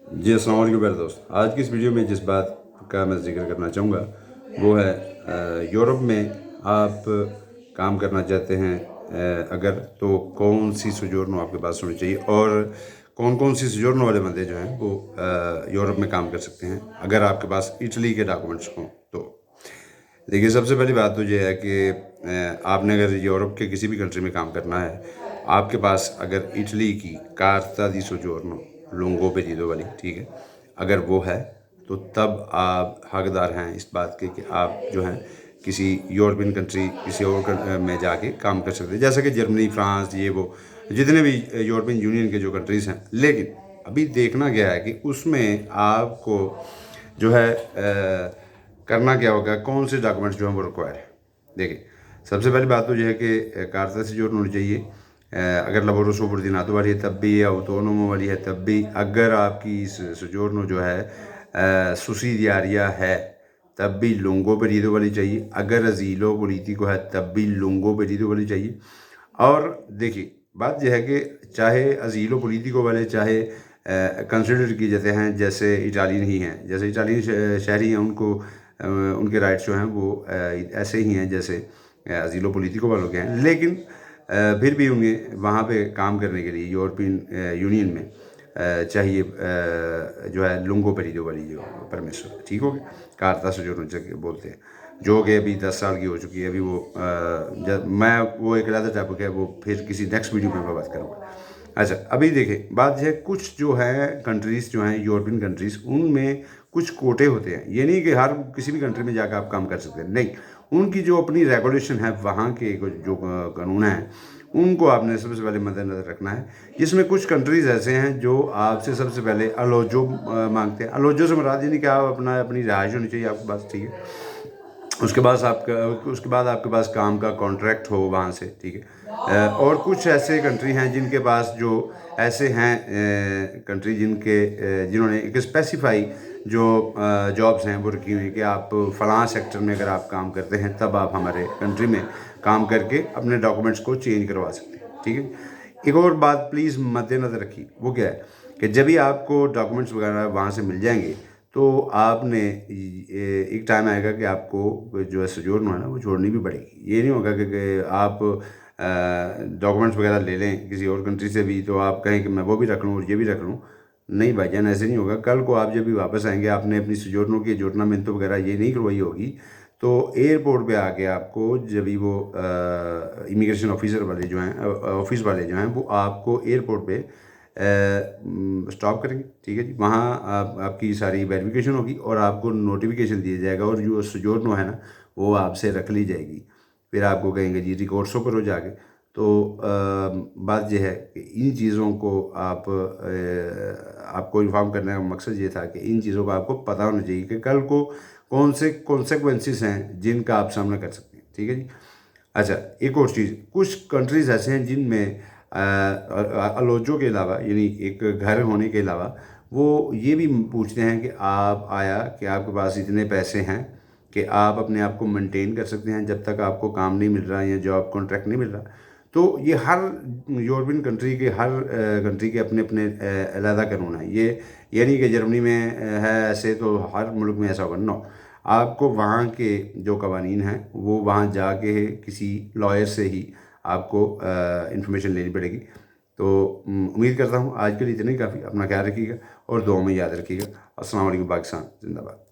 जी अस्सलाम वालेकुम प्यारे दोस्त। आज की इस वीडियो में जिस बात का मैं जिक्र करना चाहूँगा वो है यूरोप में आप काम करना चाहते हैं अगर तो कौन सी सोजोर्नो आपके पास होनी चाहिए और कौन कौन सी सोजोर्नो वाले बंदे जो हैं वो यूरोप में काम कर सकते हैं अगर आपके पास इटली के डॉक्यूमेंट्स हों तो। देखिए, सबसे पहली बात तो ये है कि आपने अगर यूरोप के किसी भी कंट्री में काम करना है, आपके पास अगर इटली की कार्ता दी सोजोर्नो लुंगो पेरिडो वाली, ठीक है, अगर वो है तो तब आप हकदार हैं इस बात के कि आप जो हैं किसी यूरोपियन कंट्री किसी और में जाके काम कर सकते हैं, जैसे कि जर्मनी, फ्रांस, ये वो जितने भी यूरोपियन यूनियन के जो कंट्रीज़ हैं। लेकिन अभी देखना गया है कि उसमें आपको जो है करना क्या होगा, कौन से डॉक्यूमेंट्स जो हैं वो रिक्वायर है। देखिए, सबसे पहली बात तो यह है कि कार्ता से जो होनी चाहिए, अगर लबोरो सुबर्दिनातो वाली है तब भी, या ऑटोनोमो वाली है तब भी, अगर आपकी सोजोर्नो जो है सुसीडियारिया है तब भी लुंगो पेरिडो वाली चाहिए, अगर अजीलो पोलिटिको है तब भी लुंगो पेरिडो वाली चाहिए। और देखिए, बात यह है कि चाहे अजीलो पोलिटिको वाले चाहे कंसिडर किए जाते हैं जैसे इटालियन ही हैं, जैसे इटालियन शहरी हैं, उनको उनके राइट्स जो हैं वो ऐसे ही हैं जैसे अजीलो पोलिटिको वालों के हैं। लेकिन फिर भी उन्हें वहाँ पे काम करने के लिए यूरोपियन यूनियन में चाहिए जो है लुंगो पेरिडो वाली जो परमिशन, ठीक हो गया, कार्ता से जो बोलते हैं, जो कि अभी 10 साल की हो चुकी है। अभी वो मैं वो एक अलग टॉपिक है, वो फिर किसी नेक्स्ट वीडियो में मैं बात करूँगा। अच्छा, अभी देखें, बात यह है कुछ जो है कंट्रीज़ जो हैं यूरोपियन कंट्रीज़, उनमें कुछ कोटे होते हैं। ये नहीं कि हर किसी भी कंट्री में जाकर आप काम कर सकते हैं, नहीं, उनकी जो अपनी रेगुलेशन है, वहाँ के जो कानून हैं, उनको आपने सबसे पहले मद्देनज़र रखना है। जिसमें कुछ कंट्रीज़ ऐसे हैं जो आपसे सबसे पहले अलोजो मांगते हैं। अलोजो से मुराद ये नहीं कि आप अपनी रिहाइश होनी चाहिए आपके पास, ठीक है, उसके बाद आपके पास काम का कॉन्ट्रैक्ट हो वहाँ से, ठीक है। और कुछ ऐसे कंट्री हैं जिनके पास जो ऐसे हैं कंट्री जिन्होंने एक स्पेसिफाई जो जॉब्स हैं वो रखी हुई है कि आप फ़लाँ सेक्टर में अगर आप काम करते हैं तब आप हमारे कंट्री में काम करके अपने डॉक्यूमेंट्स को चेंज करवा सकते हैं, ठीक है। एक और बात प्लीज़ मद्देनज़र रखिए, वो क्या है कि जब भी आपको डॉक्यूमेंट्स वगैरह वहाँ से मिल जाएंगे तो आपने एक टाइम आएगा कि आपको जो है सोजोर्नो है ना वो छोड़नी भी पड़ेगी। ये नहीं होगा कि आप डॉक्यूमेंट्स वगैरह ले लें किसी और कंट्री से भी तो आप कहें कि मैं वो भी रख लूँ और ये भी रख लूँ। नहीं भाईजान, ऐसे नहीं होगा। कल को आप जब भी वापस आएंगे, आपने अपनी सोजोर्नो की जोड़नामेंतो वगैरह ये नहीं करवाई होगी, तो एयरपोर्ट पे आके आपको जब भी वो इमिग्रेशन ऑफिसर वाले जो हैं ऑफिस वाले जो हैं वो आपको एयरपोर्ट पे स्टॉप करेंगे, ठीक है जी। वहाँ आपकी सारी वेरिफिकेशन होगी और आपको नोटिफिकेशन दिया जाएगा और जो सोजोर्नो है ना वो आपसे रख ली जाएगी। फिर आपको कहेंगे जी रिकॉर्ड्सों पर हो जाके। तो बात यह है कि इन चीज़ों को आपको इन्फॉर्म करने का मकसद ये था कि इन चीज़ों का आपको पता होना चाहिए कि कल को कौन से कॉन्सेक्वेंसेस हैं जिनका आप सामना कर सकते हैं, ठीक है जी। अच्छा, एक और चीज़, कुछ कंट्रीज़ ऐसे हैं जिनमें अलोजो के अलावा, यानी एक घर होने के अलावा, वो ये भी पूछते हैं कि आप आया कि आपके पास इतने पैसे हैं कि आप अपने आप को मेंटेन कर सकते हैं जब तक आपको काम नहीं मिल रहा या जॉब कॉन्ट्रैक्ट नहीं मिल रहा। तो ये हर यूरोपियन कंट्री के हर कंट्री के अपने अपने अलहदा कानून हैं। ये नहीं कि जर्मनी में है ऐसे तो हर मुल्क में ऐसा होगा, नो। आपको वहाँ के जो कवानीन हैं वो वहाँ जाके किसी लॉयर से ही आपको इन्फॉर्मेशन लेनी पड़ेगी। तो उम्मीद करता हूँ आज के लिए इतना ही काफ़ी। अपना ख्याल रखिएगा और दुआ में याद रखिएगा। अस्सलाम वालेकुम। पाकिस्तान जिंदाबाद।